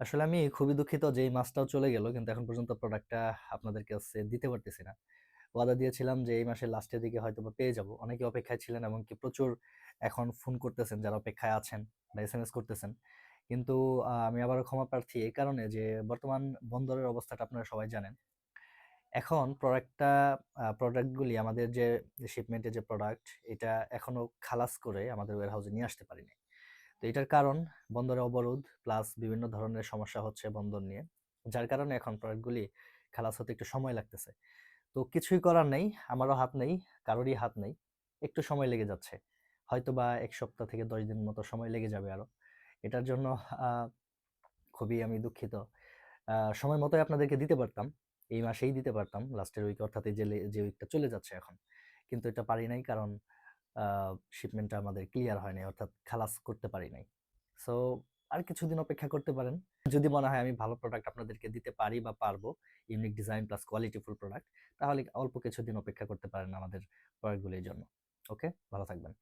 আসলে আমি খুবই দুঃখিত যে এই মাসটাও চলে গেল, কিন্তু এখন পর্যন্ত প্রোডাক্টটা আপনাদের কাছে দিতে পারতেছি না। ওয়াদা দিয়েছিলাম যে এই মাসের লাস্টের দিকে হয়তোবা পেয়ে যাব। অনেকে অপেক্ষায় ছিলেন, এমনকি প্রচুর এখন ফোন করতেছেন যারা অপেক্ষায় আছেন বা এসএমএস করতেছেন। কিন্তু আমি আবারও ক্ষমা প্রার্থী এই কারণে যে বর্তমান বন্দরের অবস্থাটা আপনারা সবাই জানেন। এখন প্রোডাক্টগুলি আমাদের যে শিপমেন্টের যে প্রোডাক্ট, এটা এখনো খালাস করে আমাদের ওয়্যারহাউসে নিয়ে আসতে পারিনি। তো এটার কারণ বন্দরে অবরোধ প্লাস বিভিন্ন ধরনের সমস্যা হচ্ছে বন্দর নিয়ে। যার কারণে এখন প্রোডাক্টগুলি খালাস হতে একটু সময় লাগতেছে। তো কিছুই করার নেই, আমারও হাত নেই, কারোরই হাত নেই। একটু সময় লেগে যাচ্ছে। হয়তোবা ১ সপ্তাহ থেকে ১০ দিন মতো সময় লেগে যাবে আরো। এটার জন্য আ খুবই আমি দুঃখিত। সময় মতোই আপনাদেরকে দিতে পারতাম। এই মাসেই দিতে পারতাম। লাস্টের উইকে অর্থাৎ এই যে উইকটা চলে যাচ্ছে এখন। কিন্তু এটা পারি নাই কারণ আ শিপমেন্টটা আমাদের ক্লিয়ার হয় নাই, অর্থাৎ খালাস করতে পারি নাই। সো আর কিছুদিন অপেক্ষা করতে পারেন। যদি মনে হয় আমি ভালো প্রোডাক্ট আপনাদেরকে দিতে পারি বা পারবো, unique design plus qualityful product, তাহলে অল্প কিছুদিন অপেক্ষা করতে পারেন আমাদের প্রোডাক্টগুলির জন্য। ওকে? ভালো থাকবেন।